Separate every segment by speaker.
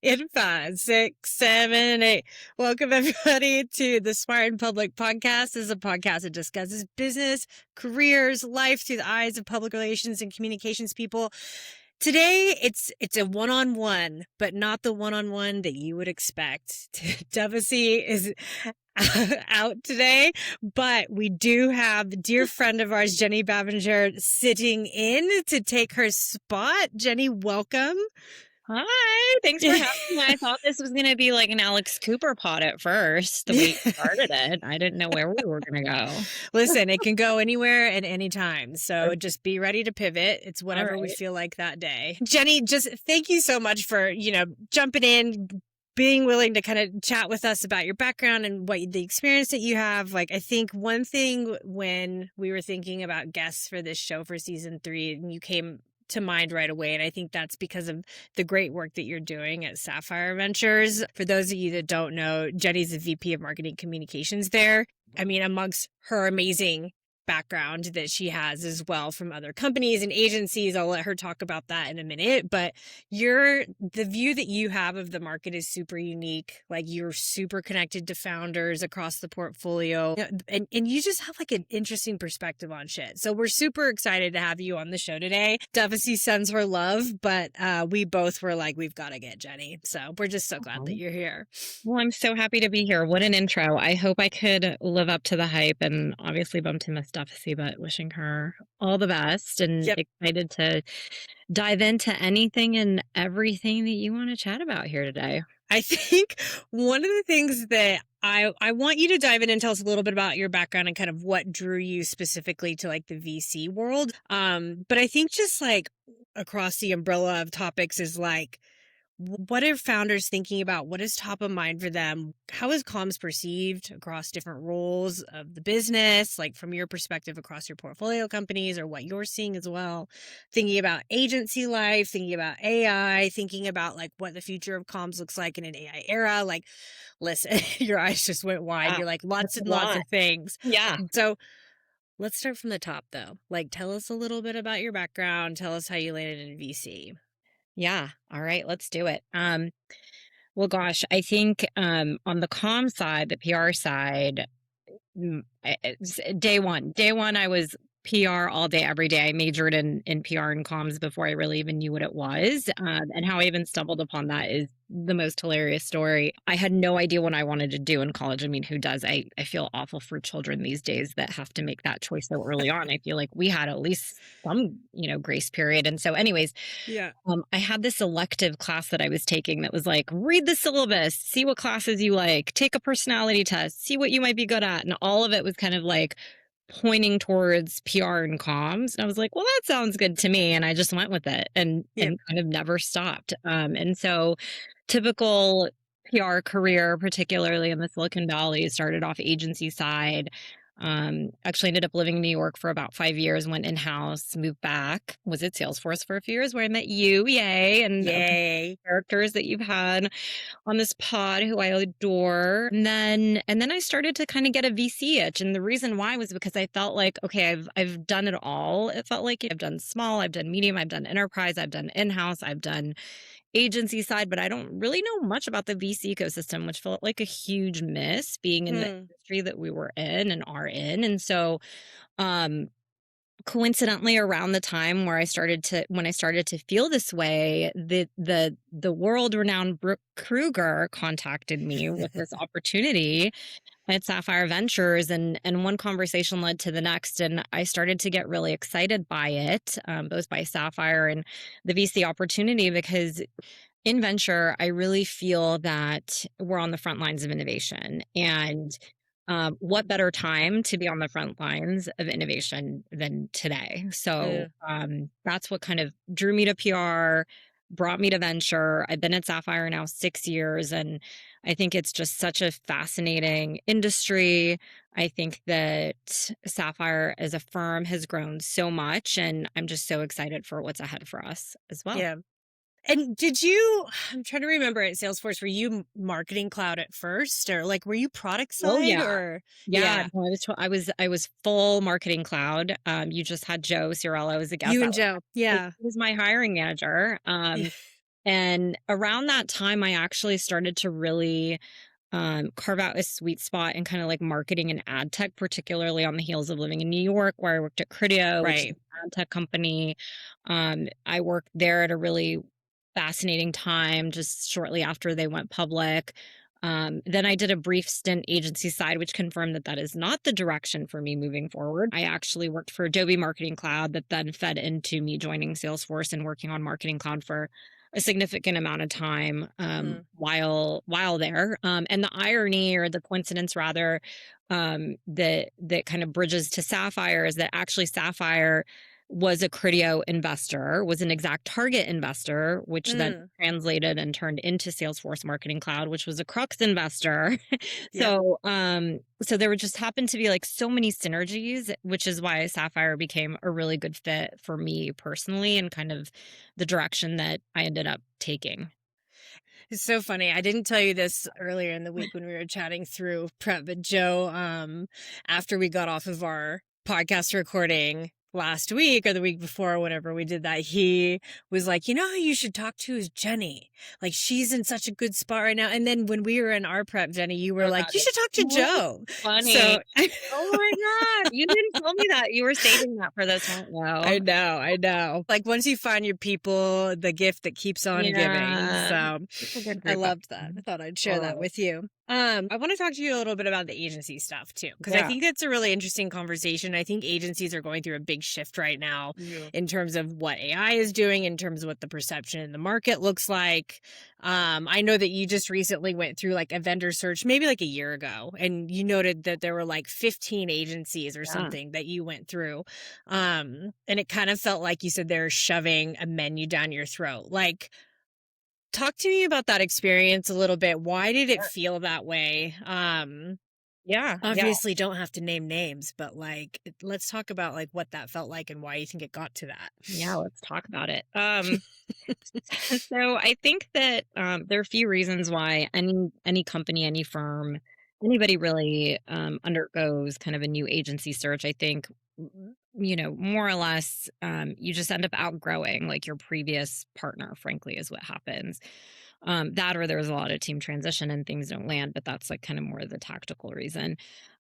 Speaker 1: In 5, 6, 7, 8. Welcome, everybody, to the Smart and Public Podcast. This is a podcast that discusses business, careers, life through the eyes of public relations and communications people. Today, it's a one-on-one, but not the one-on-one that you would expect. Devasy is out today, but we do have a dear friend of ours, Jenny Bavinger, sitting in to take her spot. Jenny, welcome.
Speaker 2: Hi, thanks for having me. I thought this was going to be like an Alex Cooper pod at first, the way you started it. I didn't know where we were going to go.
Speaker 1: Listen, it can go anywhere at any time. So just be ready to pivot. It's whatever we
Speaker 2: right.
Speaker 1: feel like that day. Jenny, just thank you so much for, jumping in, being willing to kind of chat with us about your background and the experience that you have. Like, I think one thing when we were thinking about guests for this show for season 3, and you came to mind right away. And I think that's because of the great work that you're doing at Sapphire Ventures. For those of you that don't know, Jenny's the VP of Marketing Communications there. I mean, amongst her amazing background that she has as well from other companies and agencies. I'll let her talk about that in a minute, but the view that you have of the market is super unique. Like, you're super connected to founders across the portfolio, and you just have like an interesting perspective on shit. So we're super excited to have you on the show today. Devasy sends her love, but we both were like, we've got to get Jenny. So we're just so glad that you're here.
Speaker 2: Well, I'm so happy to be here. What an intro. I hope I could live up to the hype, and obviously bumped in Miss Duffy, but wishing her all the best and excited to dive into anything and everything that you want to chat about here today.
Speaker 1: I think one of the things that I want you to dive in and tell us a little bit about your background and kind of what drew you specifically to like the VC world. But I think just like across the umbrella of topics is like, what are founders thinking about? What is top of mind for them? How is comms perceived across different roles of the business, like from your perspective across your portfolio companies or what you're seeing as well? Thinking about agency life, thinking about AI, thinking about like what the future of comms looks like in an AI era. Like, listen, your eyes just went wide. You're like, lots and lots of things.
Speaker 2: Yeah.
Speaker 1: So let's start from the top though. Like, tell us a little bit about your background. Tell us how you landed in VC.
Speaker 2: Yeah. All right, let's do it. Well, gosh, I think on the comm side, the PR side, day one, I was PR all day, every day. I majored in PR and comms before I really even knew what it was. And how I even stumbled upon that is the most hilarious story. I had no idea what I wanted to do in college. I mean, who does? I feel awful for children these days that have to make that choice so early on. I feel like we had at least some, grace period. And so anyways, I had this elective class that I was taking that was like, read the syllabus, see what classes you like, take a personality test, see what you might be good at. And all of it was kind of like pointing towards PR and comms. And I was like, well, that sounds good to me. And I just went with it and kind of never stopped. And so typical PR career, particularly in the Silicon Valley, started off agency side. Actually ended up living in New York for about 5 years, went in-house, moved back, was at Salesforce for a few years where I met you. Yay. And characters that you've had on this pod who I adore. And then I started to kind of get a VC itch. And the reason why was because I felt like, okay, I've done it all. It felt like I've done small, I've done medium, I've done enterprise, I've done in-house, I've done agency side, but I don't really know much about the VC ecosystem, which felt like a huge miss being in the industry that we were in and are in. And so, coincidentally, around the time when I started to feel this way, the world-renowned Brooke Kruger contacted me with this opportunity at Sapphire Ventures, and one conversation led to the next, and I started to get really excited by it, both by Sapphire and the VC opportunity, because in venture, I really feel that we're on the front lines of innovation, and what better time to be on the front lines of innovation than today? So that's what kind of drew me to PR, brought me to venture. I've been at Sapphire now 6 years, and I think it's just such a fascinating industry. I think that Sapphire as a firm has grown so much, and I'm just so excited for what's ahead for us as well.
Speaker 1: Yeah. And I'm trying to remember at Salesforce, were you marketing cloud at first, or like, were you product side?
Speaker 2: Oh, yeah.
Speaker 1: Or
Speaker 2: Yeah. No, I was full marketing cloud. You just had Joe Ciarello as a guest.
Speaker 1: You and Joe. Yeah.
Speaker 2: He was my hiring manager. And around that time, I actually started to really carve out a sweet spot in kind of like marketing and ad tech, particularly on the heels of living in New York, where I worked at Criteo, which is
Speaker 1: Right.
Speaker 2: an ad tech company. I worked there at a really fascinating time, just shortly after they went public. Then I did a brief stint agency side, which confirmed that that is not the direction for me moving forward. I actually worked for Adobe Marketing Cloud, that then fed into me joining Salesforce and working on Marketing Cloud for a significant amount of time
Speaker 1: Mm.
Speaker 2: while there. And the irony, or the coincidence rather, that kind of bridges to Sapphire, is that actually Sapphire was a Criteo investor, was an exact target investor, which then
Speaker 1: Mm.
Speaker 2: translated and turned into Salesforce Marketing Cloud, which was a Crux investor.
Speaker 1: Yep.
Speaker 2: So there would just happen to be like so many synergies, which is why Sapphire became a really good fit for me personally, and kind of the direction that I ended up taking.
Speaker 1: It's so funny. I didn't tell you this earlier in the week when we were chatting through prep, but Joe, after we got off of our podcast recording last week or the week before, whenever we did that, he was like, you know who you should talk to is Jenny. Like, she's in such a good spot right now. And then when we were in our prep, Jenny, you were
Speaker 2: Oh
Speaker 1: like,
Speaker 2: god,
Speaker 1: you should talk to
Speaker 2: it's
Speaker 1: Joe.
Speaker 2: funny.
Speaker 1: So
Speaker 2: Oh my god, you didn't tell me that. You were saving that for this one.
Speaker 1: I
Speaker 2: No.
Speaker 1: know, I know. Like, once you find your people, the gift that keeps on giving.
Speaker 2: Yeah.
Speaker 1: So
Speaker 2: It's a good
Speaker 1: I
Speaker 2: group,
Speaker 1: loved that. I
Speaker 2: actually.
Speaker 1: thought I'd share that
Speaker 2: Totally.
Speaker 1: with you. I want to talk to you a little bit about the agency stuff too, because I
Speaker 2: Yeah.
Speaker 1: think that's a really interesting conversation. I think agencies are going through a big shift right now
Speaker 2: Yeah.
Speaker 1: in terms of what AI is doing, in terms of what the perception in the market looks like. I know that you just recently went through like a vendor search, maybe like a year ago, and you noted that there were like 15 agencies or
Speaker 2: Yeah.
Speaker 1: something that you went through. And it kind of felt like you said they're shoving a menu down your throat. Like, talk to me about that experience a little bit. Why did it
Speaker 2: Sure.
Speaker 1: feel that way?
Speaker 2: Yeah. Yeah.
Speaker 1: Obviously don't have to name names, but like let's talk about like what that felt like and why you think it got to that.
Speaker 2: Yeah, let's talk about it. So I think that there are a few reasons why any company, any firm, anybody really undergoes kind of a new agency search. I think more or less, you just end up outgrowing like your previous partner. Frankly, is what happens. That, or there's a lot of team transition and things don't land, but that's like kind of more the tactical reason.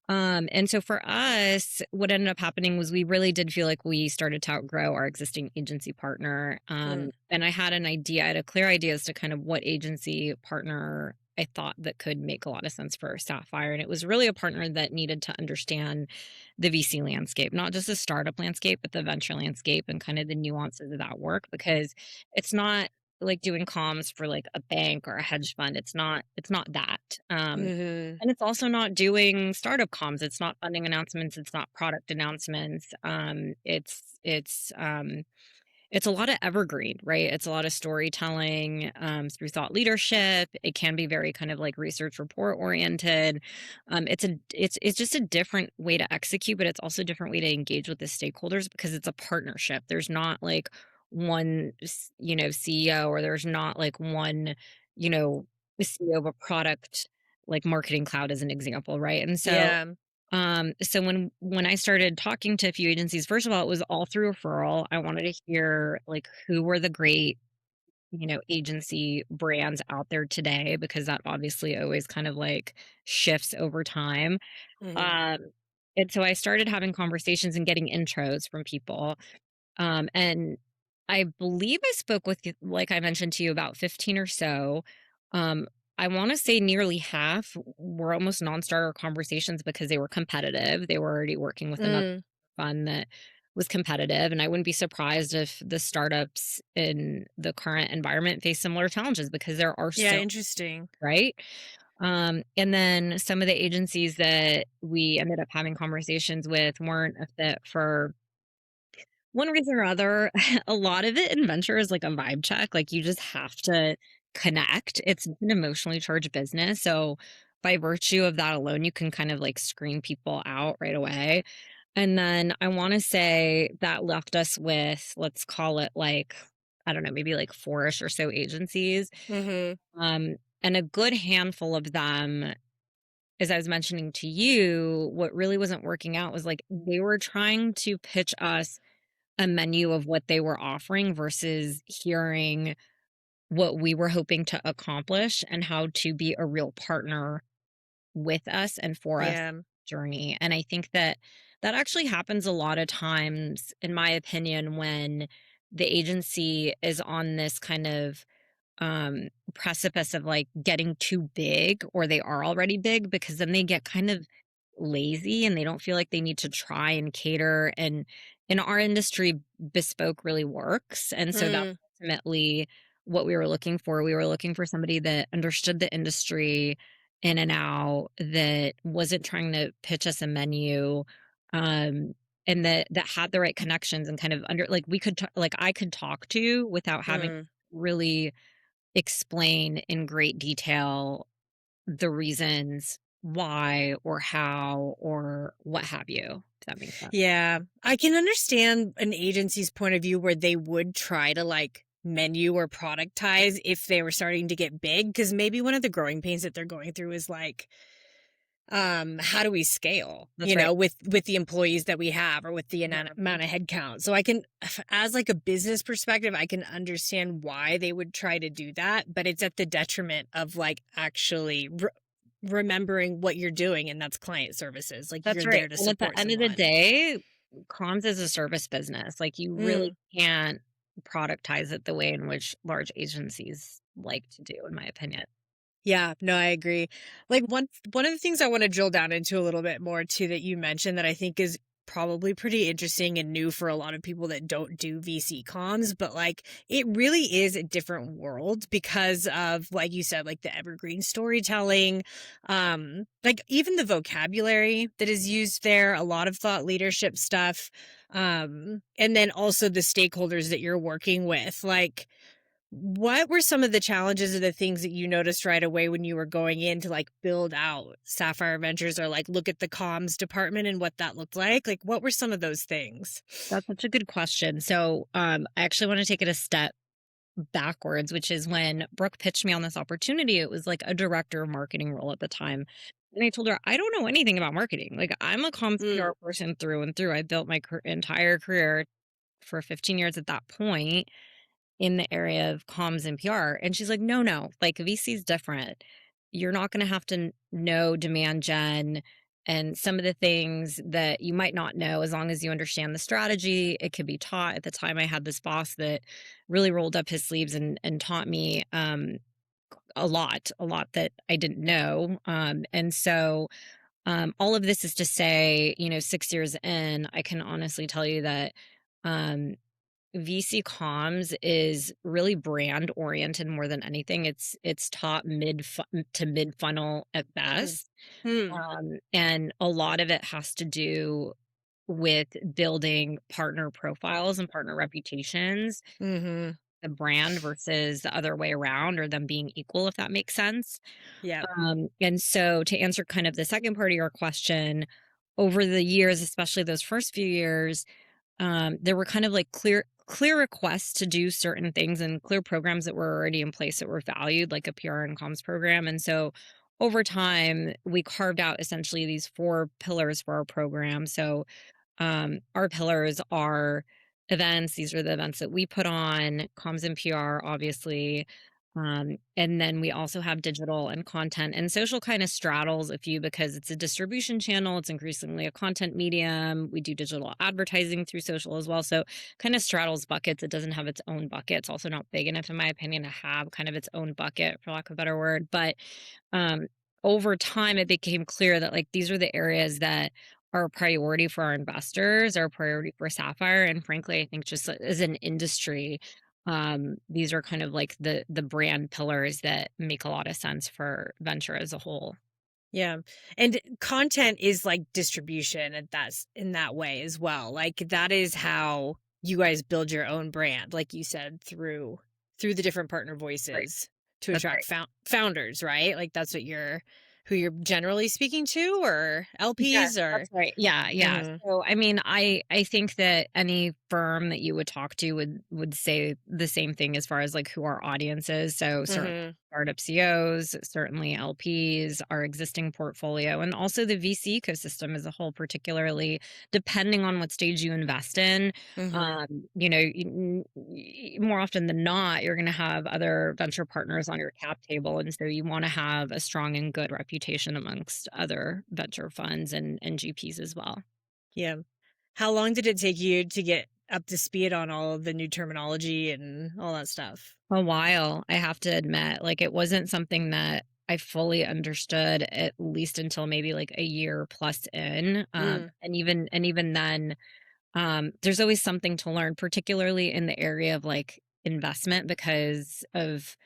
Speaker 2: And so for us, what ended up happening was we really did feel like we started to outgrow our existing agency partner.
Speaker 1: Mm,
Speaker 2: And I had a clear idea as to kind of what agency partner I thought that could make a lot of sense for Sapphire. And it was really a partner that needed to understand the VC landscape, not just the startup landscape, but the venture landscape and kind of the nuances of that work, because it's not like doing comms for like a bank or a hedge fund. It's not that.
Speaker 1: hmm.
Speaker 2: And it's also not doing startup comms. It's not funding announcements. It's not product announcements. It's a lot of evergreen, right? It's a lot of storytelling through thought leadership. It can be very kind of like research report oriented. It's just a different way to execute, but it's also a different way to engage with the stakeholders, because it's a partnership. There's not like one, CEO, or there's not like one, you know, CEO of a product, like Marketing Cloud as an example, right? And so
Speaker 1: Yeah.
Speaker 2: so when I started talking to a few agencies, first of all, it was all through referral. I wanted to hear like who were the great, agency brands out there today, because that obviously always kind of like shifts over time.
Speaker 1: Hmm.
Speaker 2: Um, and so I started having conversations and getting intros from people. And I believe I spoke with, like I mentioned to you, about 15 or so. Um, I want to say nearly half were almost non-starter conversations because they were competitive. They were already working with another
Speaker 1: Mm,
Speaker 2: fund that was competitive. And I wouldn't be surprised if the startups in the current environment face similar challenges, because there are
Speaker 1: yeah,
Speaker 2: so,
Speaker 1: interesting.
Speaker 2: right? And then some of the agencies that we ended up having conversations with weren't a fit for one reason or other. A lot of it in venture is like a vibe check. Like, you just have to connect. It's an emotionally charged business. So by virtue of that alone, you can kind of like screen people out right away. And then I want to say that left us with, let's call it like, I don't know, maybe like four-ish or so agencies.
Speaker 1: Hmm.
Speaker 2: Um, and a good handful of them, as I was mentioning to you, what really wasn't working out was like they were trying to pitch us a menu of what they were offering versus hearing what we were hoping to accomplish and how to be a real partner with us and for us
Speaker 1: Yeah.
Speaker 2: journey. And I think that that actually happens a lot of times, in my opinion, when the agency is on this kind of precipice of like getting too big, or they are already big, because then they get kind of lazy and they don't feel like they need to try and cater. And in our industry, bespoke really works. And so that's
Speaker 1: Mm,
Speaker 2: ultimately what we were looking for. We were looking for somebody that understood the industry in and out, that wasn't trying to pitch us a menu, um, and that had the right connections and kind of under like we could like I could talk to without having
Speaker 1: mm.
Speaker 2: really explain in great detail the reasons why or how or what have you, if that makes sense.
Speaker 1: Yeah, I can understand an agency's point of view where they would try to like menu or productize if they were starting to get big, because maybe one of the growing pains that they're going through is like, how do we scale,
Speaker 2: That's right.
Speaker 1: with the employees that we have, or with the
Speaker 2: Yeah.
Speaker 1: amount of headcount. So I can, as like a business perspective, I can understand why they would try to do that, but it's at the detriment of like actually remembering what you're doing, and that's client services. Like,
Speaker 2: That's
Speaker 1: you're
Speaker 2: right.
Speaker 1: there to
Speaker 2: And at the
Speaker 1: support
Speaker 2: end of the
Speaker 1: someone.
Speaker 2: day, comms is a service business. Like you really
Speaker 1: Mm.
Speaker 2: can't productize it the way in which large agencies like to do, in my opinion.
Speaker 1: Yeah, no, I agree. Like, one of the things I want to drill down into a little bit more too, that you mentioned, that I think is probably pretty interesting and new for a lot of people that don't do VC comms, but like, it really is a different world because of, like you said, like the evergreen storytelling, like even the vocabulary that is used there, a lot of thought leadership stuff, and then also the stakeholders that you're working with. Like, what were some of the challenges or the things that you noticed right away when you were going in to like build out Sapphire Ventures, or like look at the comms department and what that looked like? Like, what were some of those things?
Speaker 2: That's such a good question. So, I actually want to take it a step backwards, which is when Brooke pitched me on this opportunity. It was like a director of marketing role at the time. And I told her, I don't know anything about marketing. Like, I'm a comms
Speaker 1: Mm,
Speaker 2: PR person through and through. I built my entire career for 15 years at that point in the area of comms and PR. And she's like, no, no, like VC's different. You're not going to have to know demand gen and some of the things that you might not know. As long as you understand the strategy, it could be taught. At the time, I had this boss that really rolled up his sleeves and taught me a lot that I didn't know. And so all of this is to say, 6 years in, I can honestly tell you that um, VC comms is really brand oriented more than anything. It's taught to mid funnel at
Speaker 1: mm,
Speaker 2: best,
Speaker 1: mm,
Speaker 2: and a lot of it has to do with building partner profiles and partner reputations,
Speaker 1: mm-hmm.
Speaker 2: the brand versus the other way around, or them being equal, if that makes sense.
Speaker 1: Yeah.
Speaker 2: And so, to answer kind of the second part of your question, over the years, especially those first few years, there were kind of like clear requests to do certain things and clear programs that were already in place that were valued, like a PR and comms program. And so over time, we carved out essentially these four pillars for our program. So our pillars are events. These are the events that we put on, comms and PR, obviously. And then we also have digital and content, and social kind of straddles a few because it's a distribution channel. It's increasingly a content medium. We do digital advertising through social as well. So kind of straddles buckets. It doesn't have its own bucket. It's also not big enough, in my opinion, to have kind of its own bucket, for lack of a better word. But um, over time, it became clear that like these are the areas that are a priority for our investors, are a priority for Sapphire. And frankly, I think just as an industry, these are kind of like the brand pillars that make a lot of sense for venture as a whole.
Speaker 1: Yeah. And content is like distribution, and that's in that way as well. Like, that is how you guys build your own brand, like you said, through the different partner
Speaker 2: Right.
Speaker 1: voices to
Speaker 2: That's
Speaker 1: attract
Speaker 2: right.
Speaker 1: founders, right? Like, that's what you're who you're generally speaking to, or
Speaker 2: Yes,
Speaker 1: LPs, or
Speaker 2: that's right. Yeah, yeah.
Speaker 1: mhm.
Speaker 2: So I mean, I think that any firm that you would talk to would say the same thing as far as like who our audience is. So certainly
Speaker 1: Mhm.
Speaker 2: startup CEOs, certainly LPs, our existing portfolio, and also the VC ecosystem as a whole, particularly depending on what stage you invest in.
Speaker 1: Hmm.
Speaker 2: More often than not, you're going to have other venture partners on your cap table. And so you want to have a strong and good reputation amongst other venture funds and GPs as well.
Speaker 1: Yeah. How long did it take you to get up to speed on all of the new terminology and all that stuff?
Speaker 2: A while, I have to admit. Like, it wasn't something that I fully understood at least until maybe like a year plus in.
Speaker 1: Mm,
Speaker 2: And even then, there's always something to learn, particularly in the area of like investment because of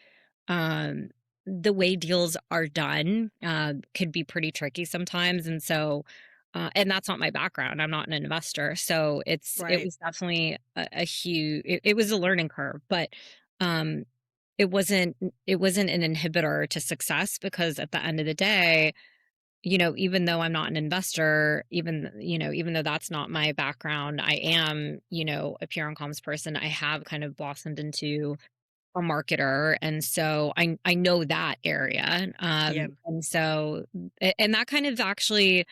Speaker 2: um the way deals are done could be pretty tricky sometimes. And so and that's not my background. I'm not an investor. So it
Speaker 1: right.
Speaker 2: was definitely a huge it was a learning curve, but um it wasn't it wasn't an inhibitor to success because at the end of the day, even though I'm not an investor, even though that's not my background, I am, a PR and comms person. I have kind of blossomed into a marketer, and so I know that area.
Speaker 1: Yeah.
Speaker 2: And so and that kind of actually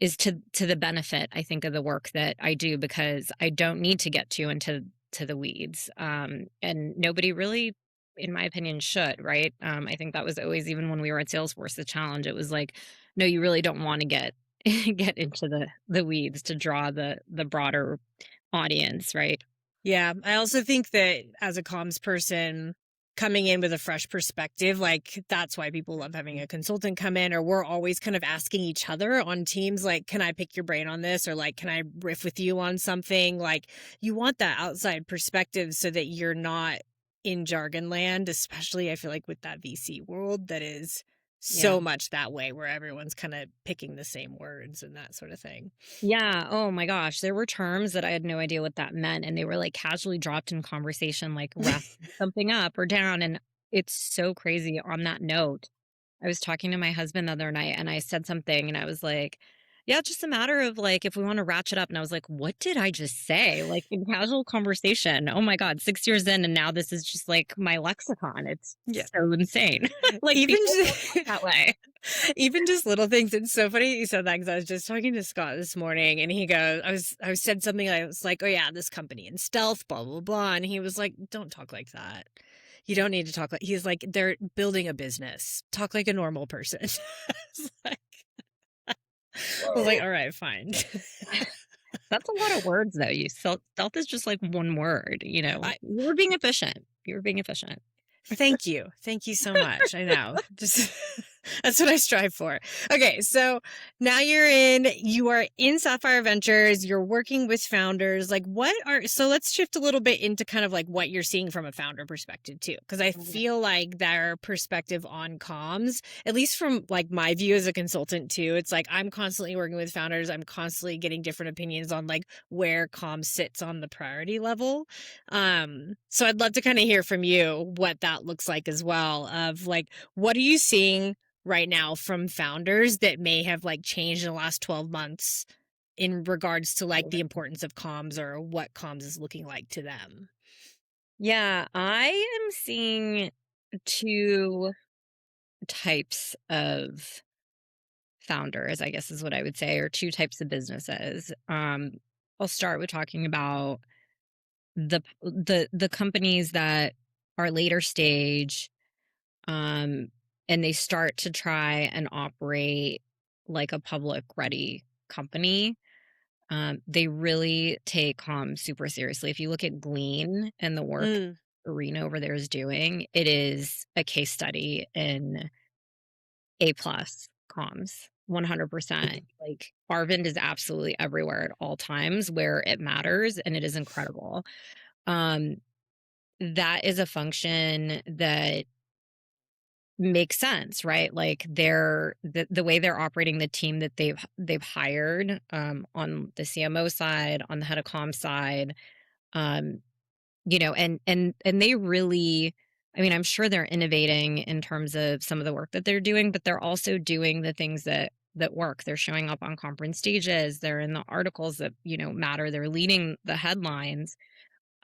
Speaker 2: is to the benefit, I think, of the work that I do because I don't need to get too into the weeds. And nobody really, in my opinion, should, right? I think that was always, even when we were at Salesforce, the challenge. It was like, no, you really don't want to get get into the weeds to draw the broader audience, right?
Speaker 1: Yeah. I also think that as a comms person, coming in with a fresh perspective, like that's why people love having a consultant come in, or we're always kind of asking each other on teams, like, can I pick your brain on this? Or like, can I riff with you on something? Like, you want that outside perspective so that you're not in jargon land, especially I feel like with that VC world that is
Speaker 2: Yeah.
Speaker 1: so much that way where everyone's kind of picking the same words and that sort of thing.
Speaker 2: Yeah. Oh my gosh. There were terms that I had no idea what that meant. And they were like casually dropped in conversation, like wrap something up or down. And it's so crazy. On that note, I was talking to my husband the other night and I said something and I was like, yeah, it's just a matter of like if we want to ratchet up. And I was like, what did I just say? Like in casual conversation. Oh my God, 6 years in. And now this is just like my lexicon. It's
Speaker 1: Yeah.
Speaker 2: so insane. Like
Speaker 1: Even
Speaker 2: people don't
Speaker 1: just,
Speaker 2: talk that way.
Speaker 1: even just little things. It's so funny you said that because I was just talking to Scott this morning, and he goes, I said something. I was like, oh yeah, this company in stealth, blah blah blah, and he was like, don't talk like that. You don't need to talk like. He's like, they're building a business. Talk like a normal person. I was like, all right, fine.
Speaker 2: That's a lot of words, though. You stealth is just like one word.
Speaker 1: I,
Speaker 2: You were being efficient. You were being efficient.
Speaker 1: Thank you. Thank you so much. I know. Just that's what I strive for. Okay, so now you are in Sapphire Ventures, you're working with founders. Like so let's shift a little bit into kind of like what you're seeing from a founder perspective too, because I feel like their perspective on comms, at least from like my view as a consultant too, it's like I'm constantly working with founders, I'm constantly getting different opinions on like where comms sits on the priority level. So I'd love to kind of hear from you what that looks like as well, of like what are you seeing right now from founders that may have like changed in the last 12 months in regards to like the importance of comms or what comms is looking like to them.
Speaker 2: Yeah, I am seeing two types of founders, I guess is what I would say, or two types of businesses. I'll start with talking about the companies that are later stage, um, and they start to try and operate like a public ready company. They really take comms super seriously. If you look at Glean and the work
Speaker 1: Mm,
Speaker 2: Arena over there is doing, it is a case study in A plus comms. 100%. Like Arvind is absolutely everywhere at all times where it matters, and it is incredible. Um, that is a function that makes sense, right? Like the way they're operating the team that they've hired on the CMO side, on the head of comm side, um, and they really, I mean, I'm sure they're innovating in terms of some of the work that they're doing, but they're also doing the things that work. They're showing up on conference stages, they're in the articles that, matter, they're leading the headlines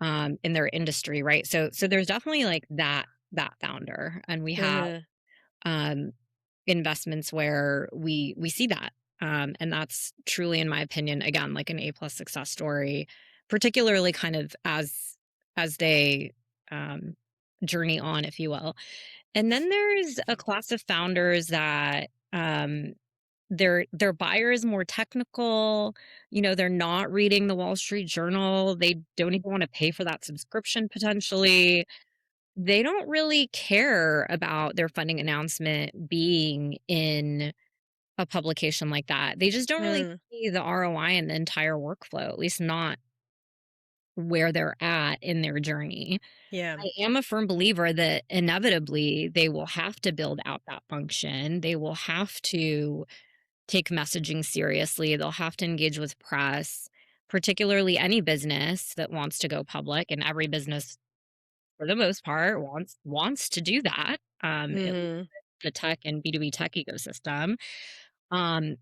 Speaker 2: in their industry, right? So there's definitely like that that founder, and we have
Speaker 1: Mhm.
Speaker 2: um, investments where we see that, and that's truly, in my opinion, again, like an A+ success story, particularly kind of as they um, journey on, if you will. And then there's a class of founders that their buyer is more technical. They're not reading the Wall Street Journal. They don't even want to pay for that subscription potentially. They don't really care about their funding announcement being in a publication like that. They just don't really
Speaker 1: Mm.
Speaker 2: see the ROI in the entire workflow, at least not where they're at in their journey.
Speaker 1: Yeah.
Speaker 2: I am a firm believer that inevitably they will have to build out that function. They will have to take messaging seriously. They'll have to engage with press, particularly any business that wants to go public, and every business for the most part wants to do that. At least
Speaker 1: Mhm.
Speaker 2: the tech and B2B tech ecosystem. Um,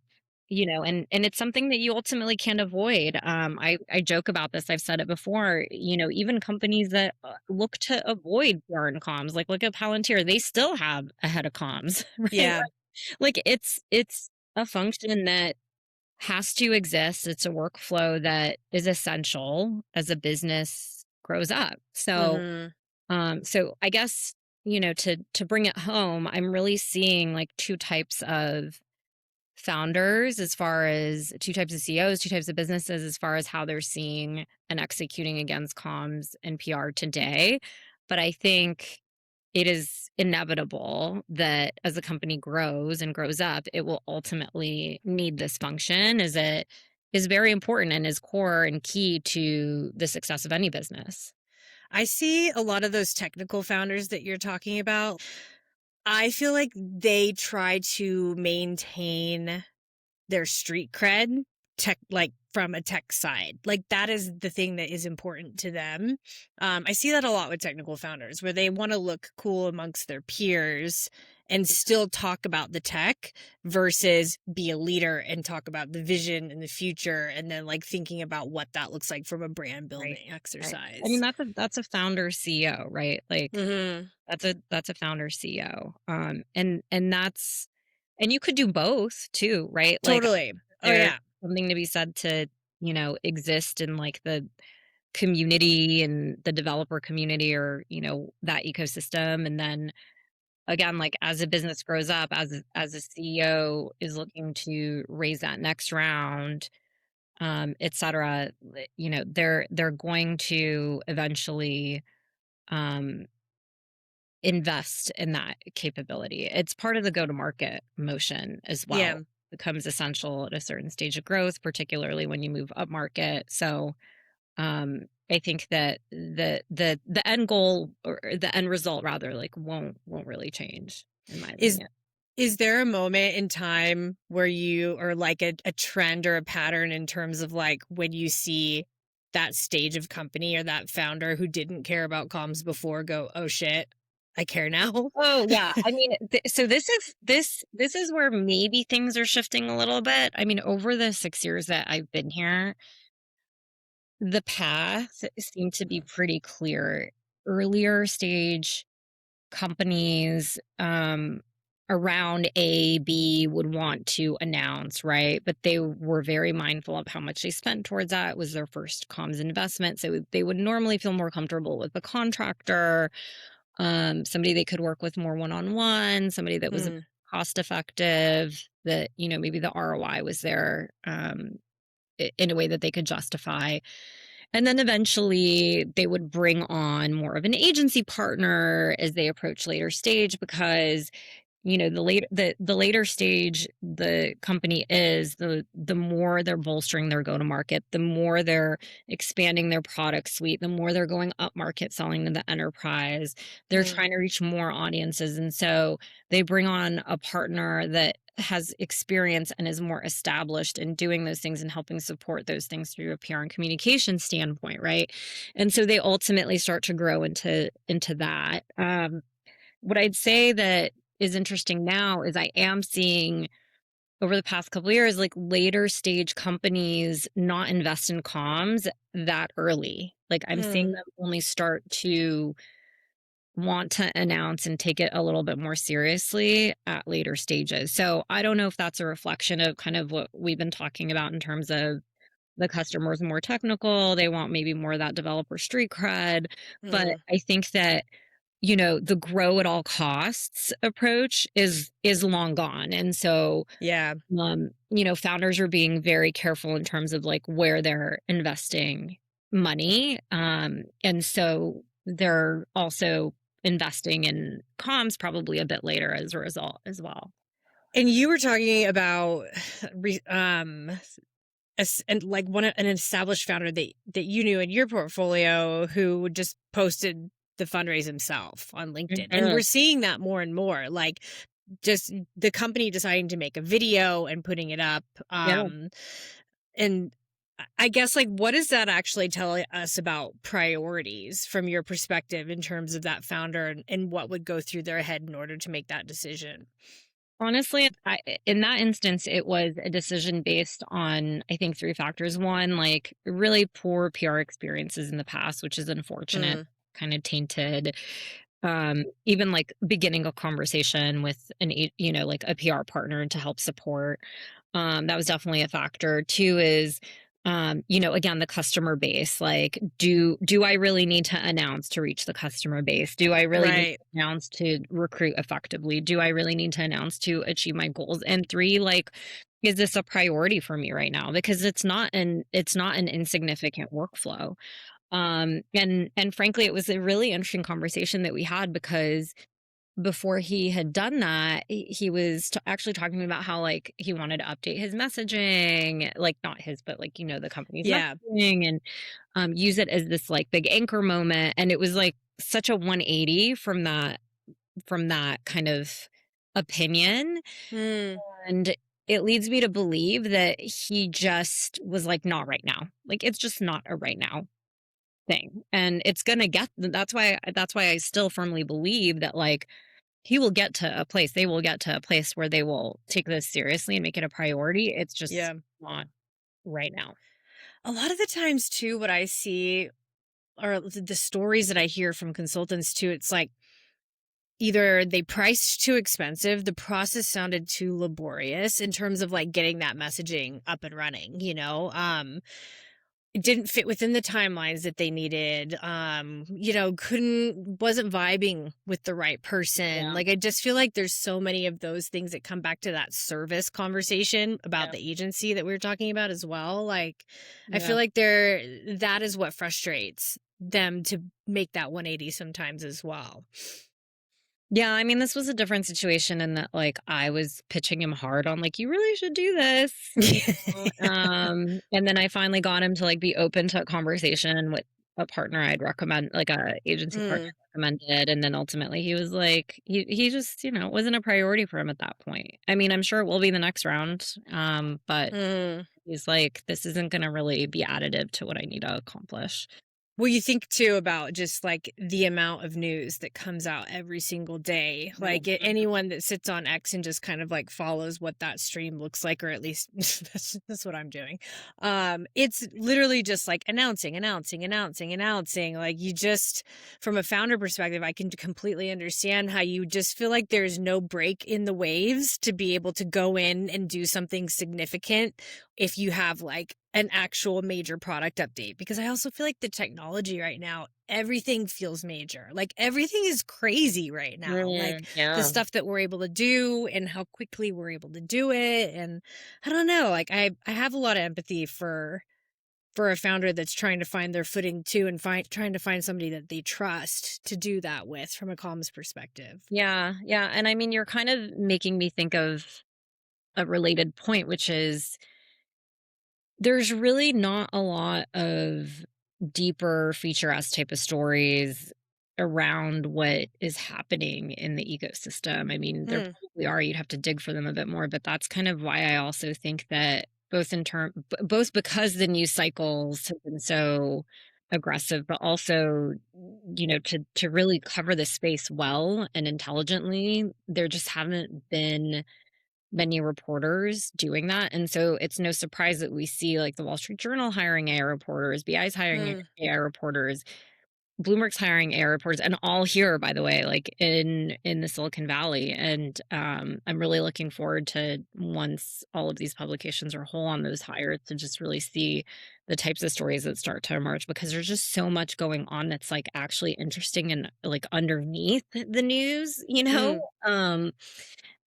Speaker 2: and it's something that you ultimately can't avoid. I joke about this. I've said it before. Even companies that look to avoid PR and comms, like look at Palantir, they still have a head of comms, right?
Speaker 1: Yeah.
Speaker 2: Like it's a function that has to exist. It's a workflow that is essential as a business grows up.
Speaker 1: Mhm.
Speaker 2: So I guess, to bring it home, I'm really seeing like two types of founders, as far as two types of CEOs, two types of businesses, as far as how they're seeing and executing against comms and PR today. But I think it is inevitable that as a company grows and grows up, it will ultimately need this function, as it is very important and is core and key to the success of any business.
Speaker 1: I see a lot of those technical founders that you're talking about. I feel like they try to maintain their street cred tech, like from a tech side. Like that is the thing that is important to them. I see that a lot with technical founders where they want to look cool amongst their peers and still talk about the tech versus be a leader and talk about the vision and the future and then like thinking about what that looks like from a brand
Speaker 2: Right.
Speaker 1: building
Speaker 2: Right. I mean,
Speaker 1: exercise.
Speaker 2: that's a founder CEO, right? Like
Speaker 1: Mhm.
Speaker 2: that's a founder CEO. And you could do both too, right? Like
Speaker 1: Totally. Oh
Speaker 2: there's
Speaker 1: yeah.
Speaker 2: something to be said to, exist in like the community and the developer community, or, that ecosystem. And then again, like as a business grows up, as a CEO is looking to raise that next round, et cetera, they're going to eventually um, invest in that capability. It's part of the go-to-market motion as
Speaker 1: Yeah.
Speaker 2: well. Becomes essential at a certain stage of growth, particularly when you move up market. So I think that the end goal, or the end result rather, like won't really change, in my
Speaker 1: Is
Speaker 2: opinion.
Speaker 1: Is there a moment in time where you or like a trend or a pattern in terms of like when you see that stage of company or that founder who didn't care about comms before go, "Oh shit, I care now?"
Speaker 2: Oh yeah, I mean, so this is where maybe things are shifting a little bit. I mean, over the 6 years that I've been here, the path seemed to be pretty clear. Earlier stage companies, around A, B would want to announce, right? But they were very mindful of how much they spent towards that. It was their first comms investment. So they would normally feel more comfortable with the contractor, somebody they could work with more one on one, somebody that was
Speaker 1: Hmm.
Speaker 2: cost effective, that, maybe the ROI was there, in a way that they could justify. And then eventually they would bring on more of an agency partner as they approach later stage, because the later stage the company is, the more they're bolstering their go to market, the more they're expanding their product suite, the more they're going up market selling to the enterprise. They're
Speaker 1: Hmm.
Speaker 2: trying to reach more audiences, and so they bring on a partner that has experience and is more established in doing those things and helping support those things through a PR and communication standpoint, right? And so they ultimately start to grow into that. What I'd say that is interesting now is I am seeing over the past couple of years, like later stage companies not invest in comms that early. Like I'm seeing
Speaker 1: Hmm.
Speaker 2: them only start to want to announce and take it a little bit more seriously at later stages. So I don't know if that's a reflection of kind of what we've been talking about in terms of the customer's more technical, they want maybe more of that developer street cred. But
Speaker 1: Mm,
Speaker 2: I think that, the grow at all costs approach is long gone. And so
Speaker 1: yeah.
Speaker 2: founders are being very careful in terms of like where they're investing money. And so they're also investing in comms probably a bit later as a result as well.
Speaker 1: And you were talking about and like an established founder that you knew in your portfolio who just posted the fundraise himself on LinkedIn. And we're
Speaker 2: Mhm.
Speaker 1: seeing that more and more, like just the company deciding to make a video and putting it up.
Speaker 2: Yeah.
Speaker 1: And I guess, like, what does that actually tell us about priorities from your perspective in terms of that founder and what would go through their head in order to make that decision?
Speaker 2: Honestly, in that instance, it was a decision based on, I think, 3 factors. One, like, really poor PR experiences in the past, which is unfortunate,
Speaker 1: Mm,
Speaker 2: kind of tainted, even, like, beginning a conversation with like, a PR partner to help support. That was definitely a factor. 2 is, again, the customer base. Like, do I really need to announce to reach the customer base? Do I really need to
Speaker 1: right.
Speaker 2: announce to recruit effectively? Do I really need to announce to achieve my goals? And 3, like, is this a priority for me right now? Because it's not an insignificant workflow. And frankly, it was a really interesting conversation that we had because before he had done that, he was actually talking about how, like, he wanted to update his messaging, like, not his, but, like, the company's
Speaker 1: Yeah.
Speaker 2: messaging and, use it as this, like, big anchor moment, and it was, like, such a 180 from that kind of opinion,
Speaker 1: Mm,
Speaker 2: and it leads me to believe that he just was like, "Not right now." Like, it's just not a right now thing, and it's gonna get that's why I still firmly believe that, like, they will get to a place where they will take this seriously and make it a priority. It's just
Speaker 1: yeah.
Speaker 2: not right now.
Speaker 1: A lot of the times too, what I see or the stories that I hear from consultants too, it's like either they priced too expensive, the process sounded too laborious in terms of like getting that messaging up and running, it didn't fit within the timelines that they needed. Wasn't vibing with the right person.
Speaker 2: Yeah,
Speaker 1: Like I just feel like there's so many of those things that come back to that service conversation about
Speaker 2: yeah,
Speaker 1: the agency that we were talking about as well. Like I feel
Speaker 2: yeah.
Speaker 1: like that is what frustrates them to make that 180 sometimes as well.
Speaker 2: Yeah, I mean, this was a different situation in that, like, I was pitching him hard on, like, "You really should do this," and then I finally got him to, like, be open to a conversation with a partner I'd recommend, like, a agency partner
Speaker 1: Mm,
Speaker 2: recommended, and then ultimately he was like he just, it wasn't a priority for him at that point. I mean, I'm sure it will be the next round, but
Speaker 1: mm.
Speaker 2: he's like, "This isn't gonna really be additive to what I need to accomplish."
Speaker 1: Well, you think too about just like the amount of news that comes out every single day. Like anyone that sits on X and just kind of like follows what that stream looks like, or at least that's what I'm doing. It's literally just like announcing, announcing, announcing, announcing. Like you just, from a founder perspective, I can completely understand how you just feel like there's no break in the waves to be able to go in and do something significant if you have like an actual major product update, because I also feel like the technology right now, everything feels major. Like everything is crazy right now. Like the
Speaker 2: Yeah.
Speaker 1: stuff that we're able to do and how quickly we're able to do it. And I don't know, like I have a lot of empathy for a founder that's trying to find their footing too and trying to find somebody that they trust to do that with from a comms perspective.
Speaker 2: Yeah, yeah, and I mean, you're kind of making me think of a related point, which is there's really not a lot of deeper feature S type of stories around what is happening in the ecosystem. I mean, there
Speaker 1: Mm,
Speaker 2: probably are, you'd have to dig for them a bit more, but that's kind of why I also think that both because the news cycles have been so aggressive, but also, to really cover the space well and intelligently, there just haven't been many reporters doing that. And so it's no surprise that we see like the Wall Street Journal hiring AI reporters, BI's hiring
Speaker 1: mm,
Speaker 2: AI reporters, Bloomberg's hiring AI reporters, and all here, by the way, like in the Silicon Valley. And I'm really looking forward to, once all of these publications are whole on those hires, to just really see the types of stories that start to emerge, because there's just so much going on that's like actually interesting and like underneath the news,
Speaker 1: Mm.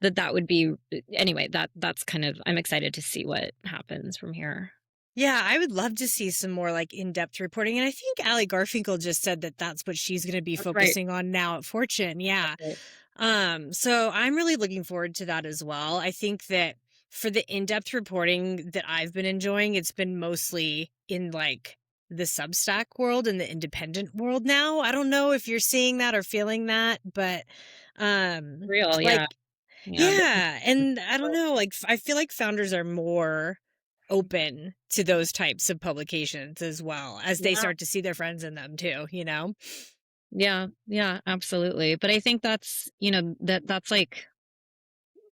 Speaker 2: that would be, anyway, that's kind of, I'm excited to see what happens from here.
Speaker 1: Yeah, I would love to see some more like in-depth reporting. And I think Allie Garfinkel just said that that's what she's going to be
Speaker 2: That's right.
Speaker 1: focusing on now at Fortune.
Speaker 2: That's
Speaker 1: Yeah.
Speaker 2: right.
Speaker 1: So I'm really looking forward to that as well. I think that for the in-depth reporting that I've been enjoying, it's been mostly in like the Substack world and the independent world now. I don't know if you're seeing that or feeling that, but
Speaker 2: Real,
Speaker 1: like
Speaker 2: yeah. Yeah.
Speaker 1: yeah, and I don't know, like I feel like founders are more open to those types of publications as well as they
Speaker 2: Yeah.
Speaker 1: start to see their friends in them too, you know?
Speaker 2: Yeah, yeah, absolutely. But I think that's, that's like,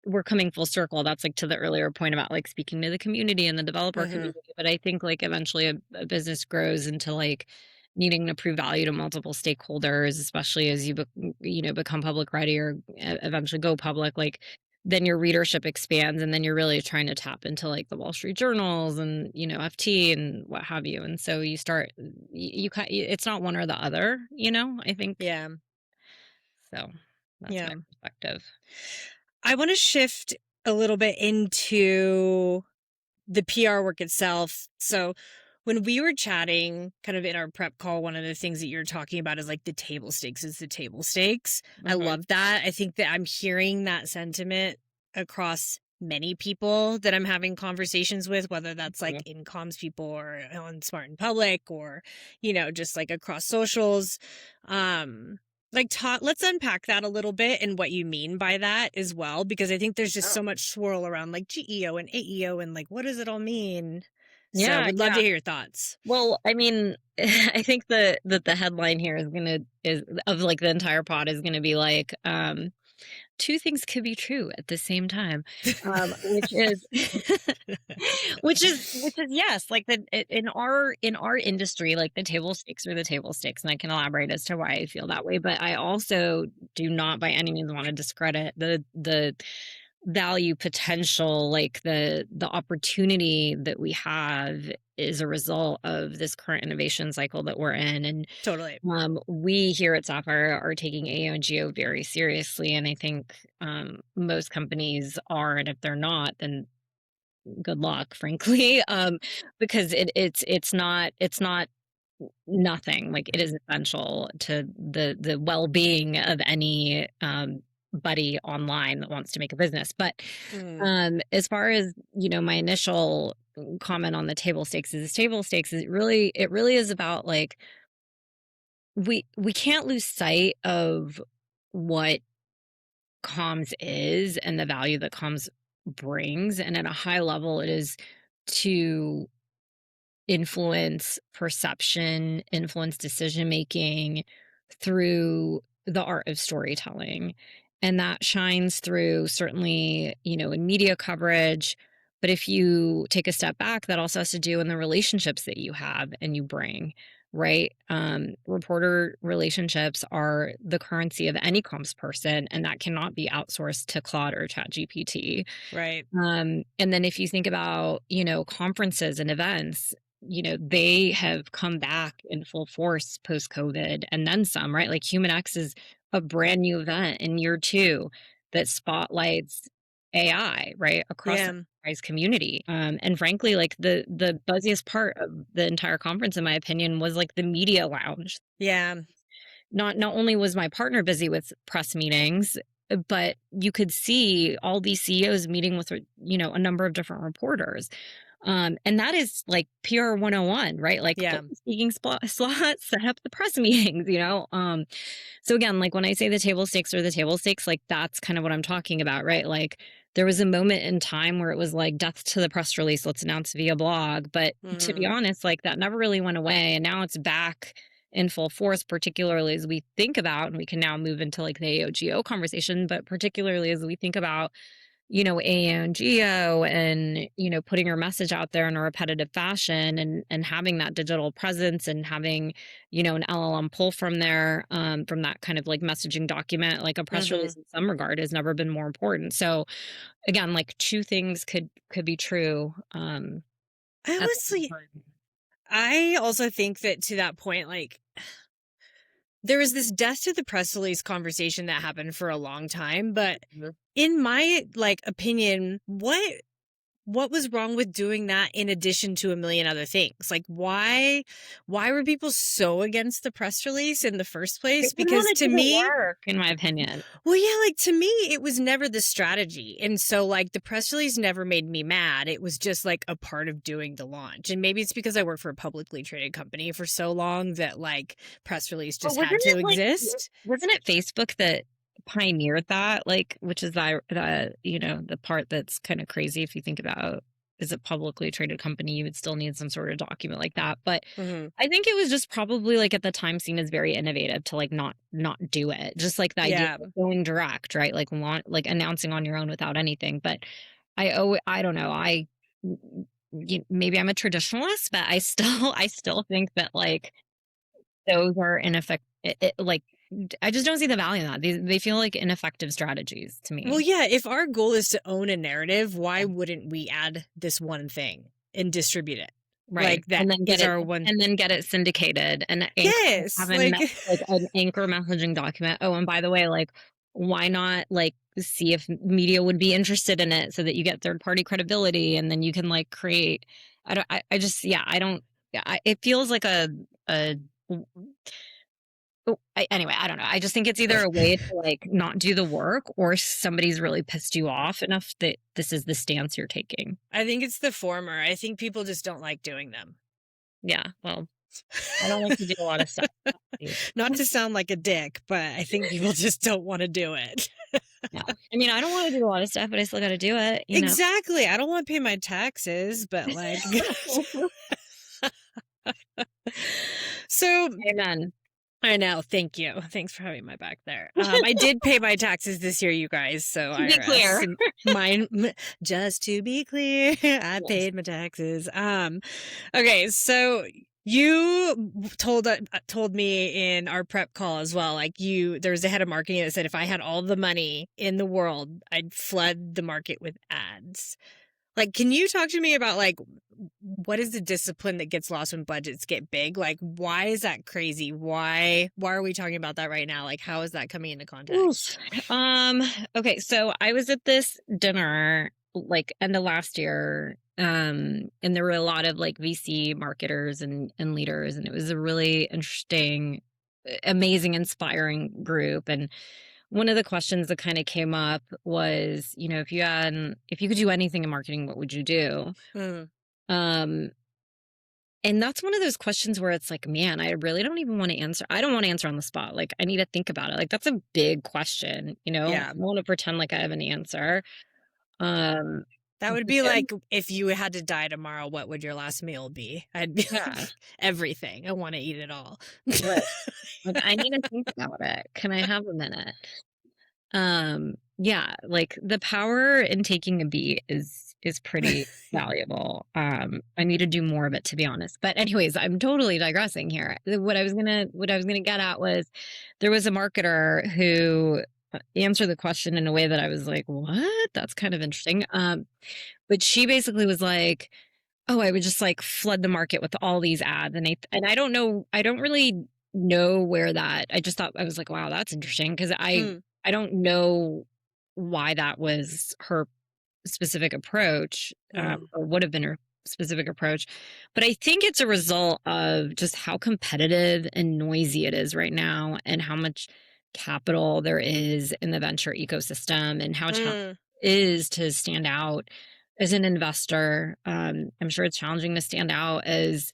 Speaker 2: we're coming full circle. That's like to the earlier point about like speaking to the community and the developer
Speaker 1: Mhm.
Speaker 2: community. But I think like eventually a business grows into like needing to prove value to multiple stakeholders, especially as become public ready, or eventually go public. Like, then your readership expands, and then you're really trying to tap into like the Wall Street journals and, FT and what have you. And so you start, it's not one or the other, I think.
Speaker 1: Yeah.
Speaker 2: So that's
Speaker 1: Yeah.
Speaker 2: my perspective.
Speaker 1: I want to shift a little bit into the PR work itself. So when we were chatting kind of in our prep call, one of the things that you're talking about is like the table stakes is the table stakes. I
Speaker 2: Mhm.
Speaker 1: love that. I think that I'm hearing that sentiment across many people that I'm having conversations with, whether that's like in comms people or on Smart and Public or, just like across socials. Um, let's unpack that a little bit and what you mean by that as well, because I think there's just so much swirl around like GEO and AEO and like, what does it all mean? So
Speaker 2: Yeah,
Speaker 1: would love
Speaker 2: yeah.
Speaker 1: to hear your thoughts.
Speaker 2: Well, I mean, I think that the headline here is of like the entire pod is gonna be like, two things could be true at the same time, which is which is yes, like in our industry, like the table stakes are the table stakes, and I can elaborate as to why I feel that way. But I also do not by any means want to discredit the value potential, like the opportunity that we have is a result of this current innovation cycle that we're in. And
Speaker 1: Totally.
Speaker 2: we here at Sapphire are taking AO and GEO very seriously, and I think most companies are, and if they're not, then good luck, frankly, because it's not nothing. Like, it is essential to the well-being of any buddy online that wants to make a business. But
Speaker 1: Mm,
Speaker 2: as far as my initial comment on the table stakes is it really is about like we can't lose sight of what comms is and the value that comms brings. And at a high level, it is to influence perception, influence decision making through the art of storytelling. And that shines through certainly, in media coverage. But if you take a step back, that also has to do in the relationships that you have and you bring, right? Reporter relationships are the currency of any comms person, and that cannot be outsourced to Claude or ChatGPT.
Speaker 1: right.
Speaker 2: And then if you think about, conferences and events, they have come back in full force post COVID and then some, right? Like HumanX is a brand new event in year two that spotlights AI, right? Across the
Speaker 1: Yeah.
Speaker 2: enterprise community. And frankly, like the buzziest part of the entire conference, in my opinion, was like the media lounge.
Speaker 1: Yeah.
Speaker 2: Not only was my partner busy with press meetings, but you could see all these CEOs meeting with, a number of different reporters. And that is like PR 101, right? Like,
Speaker 1: Yeah.
Speaker 2: book the speaking slots, set up the press meetings. So again, like when I say the table stakes are the table stakes, like that's kind of what I'm talking about, right? Like, there was a moment in time where it was like death to the press release, let's announce via blog. But to be
Speaker 1: Hmm.
Speaker 2: honest, like that never really went away. And now it's back in full force, particularly as we think about, and we can now move into like the AOGO conversation, but particularly as we think about AO and geo and, putting your message out there in a repetitive fashion and having that digital presence and having, an LLM pull from there, from that kind of like messaging document, like a press
Speaker 1: Hmm.
Speaker 2: release in some regard has never been more important. So again, like two things could be true,
Speaker 1: I
Speaker 2: at the same
Speaker 1: honestly,
Speaker 2: time.
Speaker 1: I also think that to that point, like there was this death to the press release conversation that happened for a long time, but
Speaker 2: Mhm.
Speaker 1: in my like opinion, what was wrong with doing that in addition to a million other things? Like why were people so against the press release in the first
Speaker 2: They
Speaker 1: place?
Speaker 2: didn't
Speaker 1: Because
Speaker 2: want to
Speaker 1: to
Speaker 2: do the
Speaker 1: me,
Speaker 2: work, in my opinion.
Speaker 1: well, yeah, like to me, it was never the strategy. And so like the press release never made me mad. It was just like a part of doing the launch. And maybe it's because I worked for a publicly traded company for so long that like press release
Speaker 2: But
Speaker 1: just had to exist.
Speaker 2: wasn't it Facebook that pioneered that? Like, which is the part that's kind of crazy if you think about as a publicly traded company, you would still need some sort of document like that. But
Speaker 1: Hmm.
Speaker 2: I think it was just probably like at the time seen as very innovative to like not do it. Just like the idea
Speaker 1: Yeah.
Speaker 2: of going direct, right? Like announcing on your own without anything. But I don't know. Maybe I'm a traditionalist, but I still think that like those are ineffective. Like, I just don't see the value in that. They feel like ineffective strategies to
Speaker 1: Well,
Speaker 2: me.
Speaker 1: yeah, if our goal is to own a narrative, why
Speaker 2: Yeah.
Speaker 1: wouldn't we add this one thing and distribute it?
Speaker 2: Right.
Speaker 1: Like that is our one.
Speaker 2: And then get it syndicated and
Speaker 1: Yes,
Speaker 2: have
Speaker 1: like
Speaker 2: like an anchor messaging document. Oh, and by the way, like, why not like see if media would be interested in it so that you get third party credibility and then you can like create. I just, yeah, I don't, yeah, it feels like a, anyway, I don't know. I just think it's either a way to like not do the work or somebody's really pissed you off enough that this is the stance you're taking.
Speaker 1: I think it's the former. I think people just don't like doing them.
Speaker 2: Yeah. Well, I don't like to do a lot of stuff.
Speaker 1: Not to sound like a dick, but I think people just don't want to do it.
Speaker 2: Yeah. I mean, I don't want to do a lot of stuff, but I still got to do it.
Speaker 1: Exactly. I don't want to pay my taxes, but like so
Speaker 2: Amen.
Speaker 1: I know. Thank you. Thanks for having my back there. I did pay my taxes this year, you guys. So
Speaker 2: To be
Speaker 1: IRS,
Speaker 2: clear.
Speaker 1: mine. Just to be clear, I
Speaker 2: Yes.
Speaker 1: paid my taxes. Okay. So you told me in our prep call as well. Like there was a head of marketing that said if I had all the money in the world, I'd flood the market with ads. Like, can you talk to me about like what is the discipline that gets lost when budgets get big? Like, why is that crazy? Why are we talking about that right now? Like, how is that coming into context?
Speaker 2: Oof. Okay, so I was at this dinner like end of last year, and there were a lot of like VC marketers and leaders, and it was a really interesting, amazing, inspiring group. And one of the questions that kind of came up was, if you could do anything in marketing, what would you do?
Speaker 1: Hmm.
Speaker 2: Um, and that's one of those questions where it's like, man, I really don't even want to answer. I don't want to answer on the spot. Like, I need to think about it. Like, that's a big question. I
Speaker 1: Yeah.
Speaker 2: don't want to pretend like I have an answer. Um,
Speaker 1: That would
Speaker 2: but
Speaker 1: be
Speaker 2: then,
Speaker 1: like if you had to die tomorrow, what would your last meal be? I'd be
Speaker 2: yeah,
Speaker 1: like, everything. I want to eat it all.
Speaker 2: right. Like, I need to think about it. Can I have a minute? Yeah, like the power in taking a beat is pretty valuable. I need to do more of it, to be honest. But anyways, I'm totally digressing here. What I was gonna get at was there was a marketer who answered the question in a way that I was like, what? That's kind of interesting. But she basically was like, oh, I would just like flood the market with all these ads. And I don't know, I don't really know where that, I just thought, I was like, wow, that's interesting. Cause
Speaker 1: Hmm.
Speaker 2: I don't know why that was her specific approach,
Speaker 1: Hmm.
Speaker 2: or would have been her specific approach. But I think it's a result of just how competitive and noisy it is right now and how much capital there is in the venture ecosystem and how challenging
Speaker 1: Hmm.
Speaker 2: it is to stand out as an investor. I'm sure it's challenging to stand out as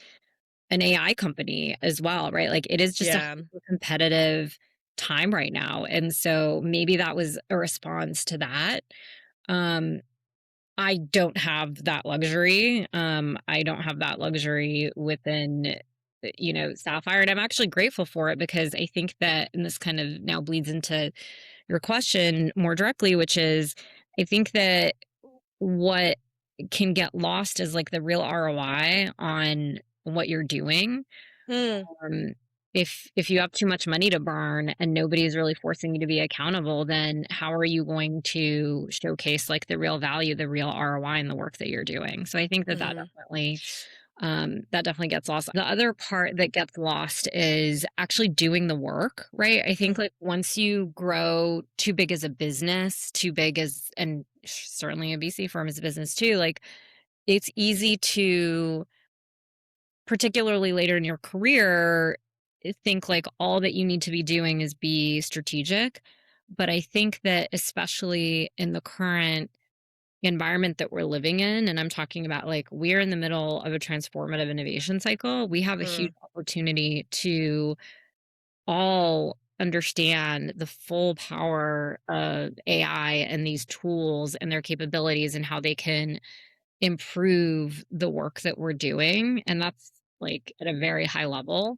Speaker 2: an AI company as well, right? Like it is just a
Speaker 1: Yeah.
Speaker 2: competitive time right now. And so maybe that was a response to that. Um, I don't have that luxury. I don't have that luxury within, Sapphire. And I'm actually grateful for it because I think that, and this kind of now bleeds into your question more directly, which is I think that what can get lost is like the real ROI on what you're doing.
Speaker 1: Mm,
Speaker 2: Um, if you have too much money to burn and nobody's really forcing you to be accountable, then how are you going to showcase like the real value, the real ROI in the work that you're doing? So I think that
Speaker 1: mhm,
Speaker 2: that definitely gets lost. The other part that gets lost is actually doing the work, right? I think
Speaker 1: mm,
Speaker 2: like once you grow too big as a business, too big as, and certainly a VC firm is a business too, like it's easy to, particularly later in your career, think like all that you need to be doing is be strategic. But I think that especially in the current environment that we're living in, and I'm talking about like we're in the middle of a transformative innovation cycle, we have a huge
Speaker 1: mm,
Speaker 2: opportunity to all understand the full power of AI and these tools and their capabilities and how they can improve the work that we're doing. And that's like at a very high level.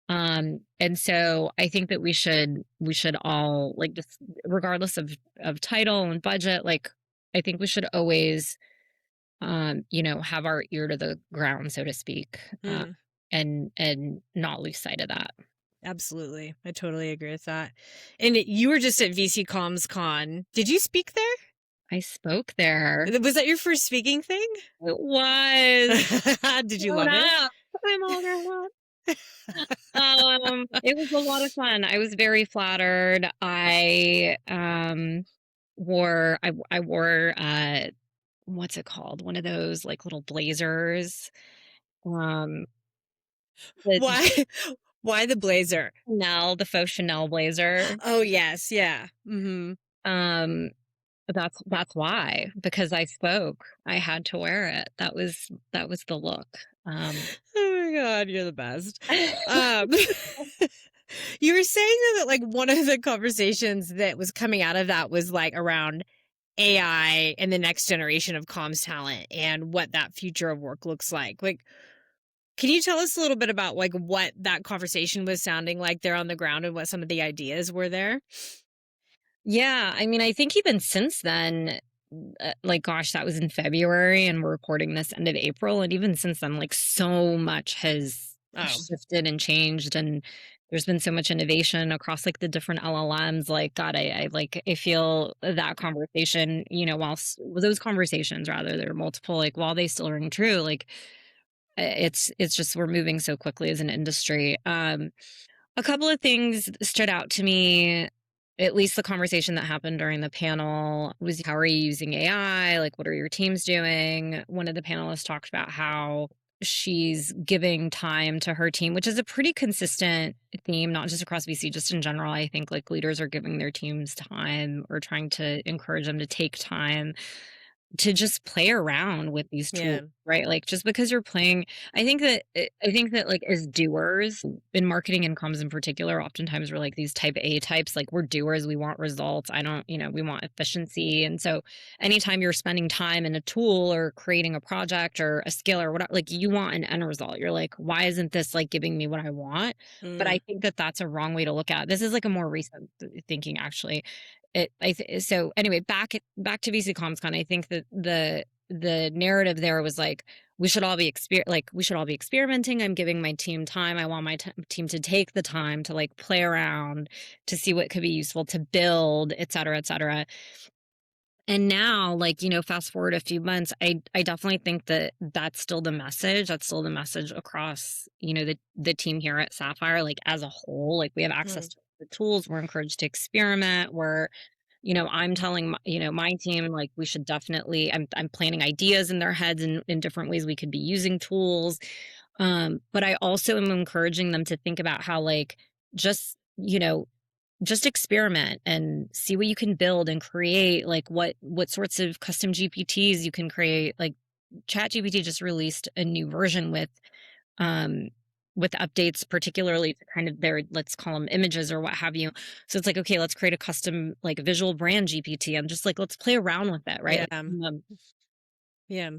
Speaker 2: And so I think that we should all like, just regardless of title and budget, like I think we should always have our ear to the ground, so to speak,
Speaker 1: mm.
Speaker 2: and not lose sight of that.
Speaker 1: Absolutely. I totally agree with that. And you were just at VC Comms Con. Did you speak there?
Speaker 2: I spoke there.
Speaker 1: Was that your first speaking thing?
Speaker 2: It was
Speaker 1: Did you
Speaker 2: grown
Speaker 1: love it?
Speaker 2: up. I'm all grown up. It was a lot of fun. I was very flattered. I wore what's it called? One of those like little blazers. Um the
Speaker 1: Why? Why the blazer?
Speaker 2: the faux Chanel blazer.
Speaker 1: Oh yes, yeah. Mhm.
Speaker 2: Um that's why, because I spoke. I had to wear it. That was the look.
Speaker 1: Oh my god, you're the best. Um You were saying that like one of the conversations that was coming out of that was like around AI and the next generation of comms talent and what that future of work looks like. Like, can you tell us a little bit about like what that conversation was sounding like there on the ground and what some of the ideas were there?
Speaker 2: Yeah, I mean, I think even since then, like, gosh, that was in February, and we're recording this end of April, and even since then, like, so much has
Speaker 1: Oh,
Speaker 2: shifted and changed, and there's been so much innovation across like the different LLMs. Like, God, I feel that conversation, well, those conversations rather, there are multiple. Like, while they still ring true, like, it's just we're moving so quickly as an industry. A couple of things stood out to me, at least the conversation that happened during the panel was, how are you using AI? Like, what are your teams doing? One of the panelists talked about how she's giving time to her team, which is a pretty consistent theme, not just across VC, just in general. I think like leaders are giving their teams time or trying to encourage them to take time to just play around with these tools,
Speaker 1: yeah.
Speaker 2: right? Like, just because you're playing, I think that like as doers in marketing and comms in particular, oftentimes we're like these type A types, like we're doers, we want results. I don't, we want efficiency. And so anytime you're spending time in a tool or creating a project or a skill or whatever, like you want an end result. You're like, why isn't this like giving me what I want? But I
Speaker 1: Mm,
Speaker 2: think that that's a wrong way to look at it. This is like a more recent thinking, actually. So anyway, back to VC CommsCon. I think that the narrative there was like, we should all be experimenting. I'm giving my team time. I want my team to take the time to like play around, to see what could be useful, to build, et cetera, et cetera. And now, like, fast forward a few months, I definitely think that that's still the message. That's still the message across, the team here at Sapphire, like as a whole. Like, we have access
Speaker 1: mm,
Speaker 2: to the tools. We're encouraged to experiment. I'm telling my team, like, we should definitely, I'm planting ideas in their heads in different ways we could be using tools. But I also am encouraging them to think about how, like, just, just experiment and see what you can build and create, like what sorts of custom GPTs you can create. Like, ChatGPT just released a new version um with updates, particularly to kind of their, let's call them images or what have you. So it's like, okay, let's create a custom like visual brand GPT and just like let's play around with it, right?
Speaker 1: yeah.
Speaker 2: Like,
Speaker 1: Yeah.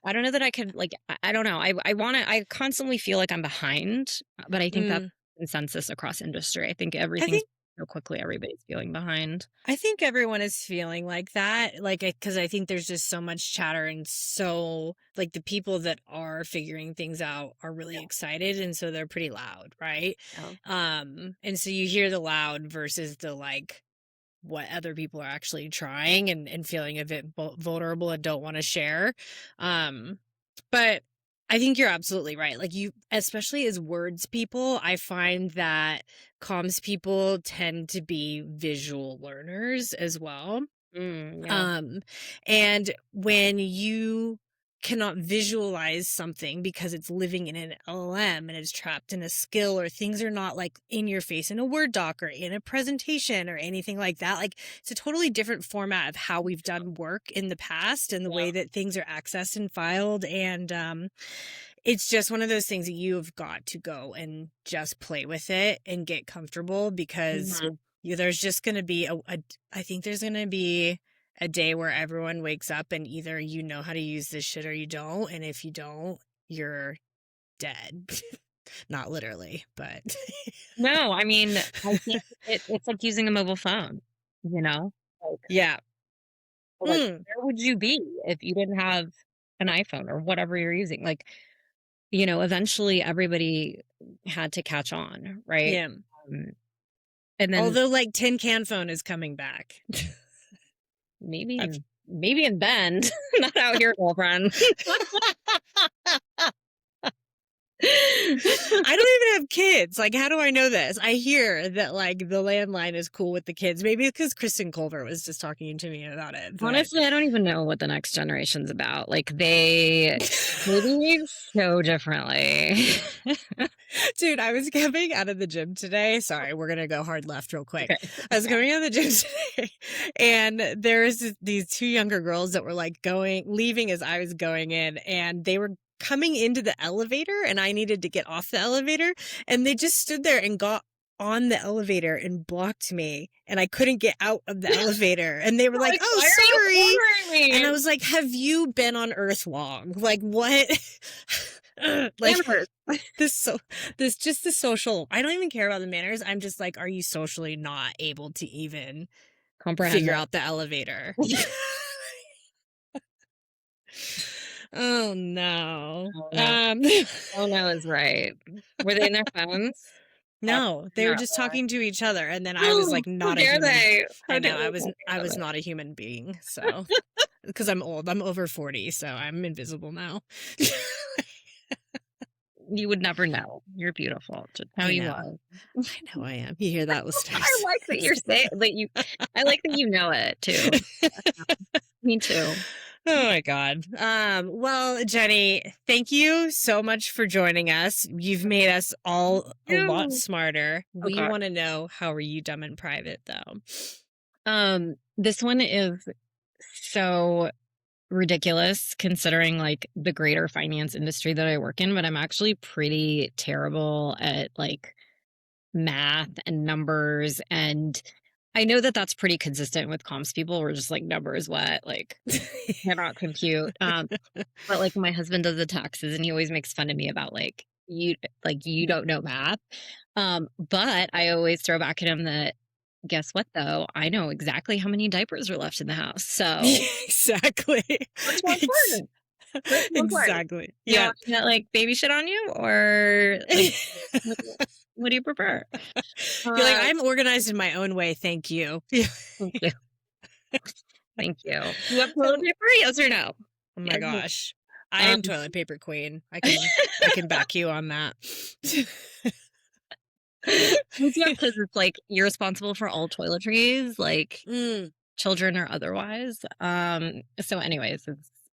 Speaker 2: I don't know that I could, like, I don't know. I constantly feel like I'm behind, but I think that's
Speaker 1: Mm.
Speaker 2: consensus across industry. I think
Speaker 1: I
Speaker 2: everything's
Speaker 1: think
Speaker 2: so quickly everybody's feeling behind.
Speaker 1: I think everyone is feeling like that, like, because I think there's just so much chatter and so, like, the people that are figuring things out are really
Speaker 2: Yeah.
Speaker 1: excited, and so they're pretty loud, right?
Speaker 2: Yeah.
Speaker 1: And so you hear the loud versus the, like, what other people are actually trying and feeling a bit vulnerable and don't want to share. But I think you're absolutely right. Like, you, especially as words people, I find that comms people tend to be visual learners as well.
Speaker 2: Yeah.
Speaker 1: Um, and when you cannot visualize something because it's living in an LLM and it's trapped in a skill, or things are not like in your face in a Word doc or in a presentation or anything like that, like, it's a totally different format of how we've done work in the past and the
Speaker 2: Yeah.
Speaker 1: way that things are accessed and filed. And it's just one of those things that you've got to go and just play with it and get comfortable, because
Speaker 2: Mhm.
Speaker 1: there's just going to be I think there's going to be a day where everyone wakes up and either you know how to use this shit or you don't. And if you don't, you're dead. Not literally, but
Speaker 2: No, I mean, I think it's like using a mobile phone, you know?
Speaker 1: yeah.
Speaker 2: Like,
Speaker 1: Mm,
Speaker 2: where would you be if you didn't have an iPhone or whatever you're using? Like, eventually everybody had to catch on, right?
Speaker 1: yeah.
Speaker 2: Um, and then
Speaker 1: Although, like, tin can phone is coming back.
Speaker 2: maybe
Speaker 1: I've-
Speaker 2: in Bend, not out here, girlfriend.
Speaker 1: I don't even have kids. Like, how do I know this? I hear that, like, the landline is cool with the kids. Maybe because Kristen Culver was just talking to me about it. But
Speaker 2: Honestly, I don't even know what the next generation's about. Like, they behave so differently.
Speaker 1: dude, I was coming out of the gym today. Sorry, we're gonna go hard left real quick.
Speaker 2: Okay.
Speaker 1: I was coming out of the gym today, and there's these two younger girls that were like leaving as I was going in, and they were coming into the elevator, and I needed to get off the elevator, and they just stood there and got on the elevator and blocked me, and I couldn't get out of the elevator, and they were like,
Speaker 2: Like,
Speaker 1: "Oh,
Speaker 2: why are
Speaker 1: sorry,"
Speaker 2: you ordering
Speaker 1: and
Speaker 2: me?
Speaker 1: I was like, "Have you been on Earth long? Like, what?" Like,
Speaker 2: Manners.
Speaker 1: this social, I don't even care about the manners. I'm just like, are you socially not able to even
Speaker 2: Comprehend
Speaker 1: figure
Speaker 2: that.
Speaker 1: out the elevator? Oh no.
Speaker 2: Oh, no. Oh, no is right. Were they in their phones?
Speaker 1: No, they were
Speaker 2: No.
Speaker 1: just talking to each other, and then I was
Speaker 2: Oh,
Speaker 1: like
Speaker 2: how
Speaker 1: not a
Speaker 2: dare
Speaker 1: human.
Speaker 2: they?
Speaker 1: I
Speaker 2: How
Speaker 1: know
Speaker 2: dare they talk to
Speaker 1: I
Speaker 2: each
Speaker 1: was
Speaker 2: other?
Speaker 1: not a human being. So, because I'm old. I'm over 40, so I'm invisible now.
Speaker 2: You would never know. You're beautiful, just how
Speaker 1: I
Speaker 2: you
Speaker 1: know.
Speaker 2: are.
Speaker 1: I know I am. You hear that,
Speaker 2: I
Speaker 1: listeners?
Speaker 2: like that you're saying that you I like that you know it too. Me too.
Speaker 1: Oh my God. Well, Jenny, thank you so much for joining us. You've made us all a lot
Speaker 2: You.
Speaker 1: smarter.
Speaker 2: Oh
Speaker 1: We
Speaker 2: god.
Speaker 1: want to know, how are you dumb in private though?
Speaker 2: This one is so ridiculous considering like the greater finance industry that I work in, but I'm actually pretty terrible at like math and numbers. And I know that that's pretty consistent with comms people. We're just like, numbers, what? Like, cannot compute. But like my husband does the taxes and he always makes fun of me about you don't know math. But I always throw back at him that, guess what though? I know exactly how many diapers are left in the house. So
Speaker 1: Exactly.
Speaker 2: what's more
Speaker 1: Ex-
Speaker 2: important? What's more important?
Speaker 1: exactly.
Speaker 2: You
Speaker 1: Yeah.
Speaker 2: want me to like baby shit on you, or like what do you prefer?
Speaker 1: You're like,
Speaker 2: Uh,
Speaker 1: I'm organized in my own way. Thank you. Yeah.
Speaker 2: Thank you. Thank you. Do you have toilet paper? Yes or no?
Speaker 1: Oh my
Speaker 2: Yes.
Speaker 1: gosh. I
Speaker 2: Um,
Speaker 1: am toilet paper queen. I can back you on that.
Speaker 2: yeah, because it's like you're responsible for all toiletries, like
Speaker 1: Mm.
Speaker 2: children or otherwise. So anyways,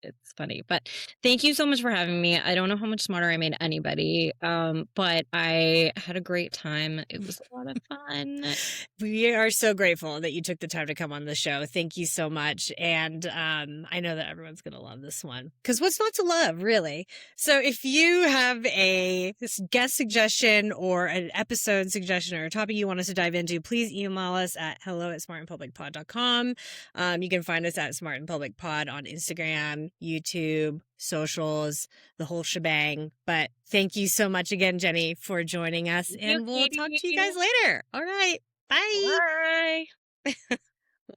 Speaker 2: it's funny. But thank you so much for having me. I don't know how much smarter I made anybody. But I had a great time. It was a lot of fun.
Speaker 1: We are so grateful that you took the time to come on the show. Thank you so much. And I know that everyone's going to love this one, because what's not to love, really? So if you have a guest suggestion or an episode suggestion or a topic you want us to dive into, please email us at hello@smartandpublicpod.com. You can find us at Smart and Public Pod on Instagram, YouTube, socials, the whole shebang. But thank you so much again, Jenny, for joining us, and we'll talk to you guys later. All right. Bye.
Speaker 2: Bye.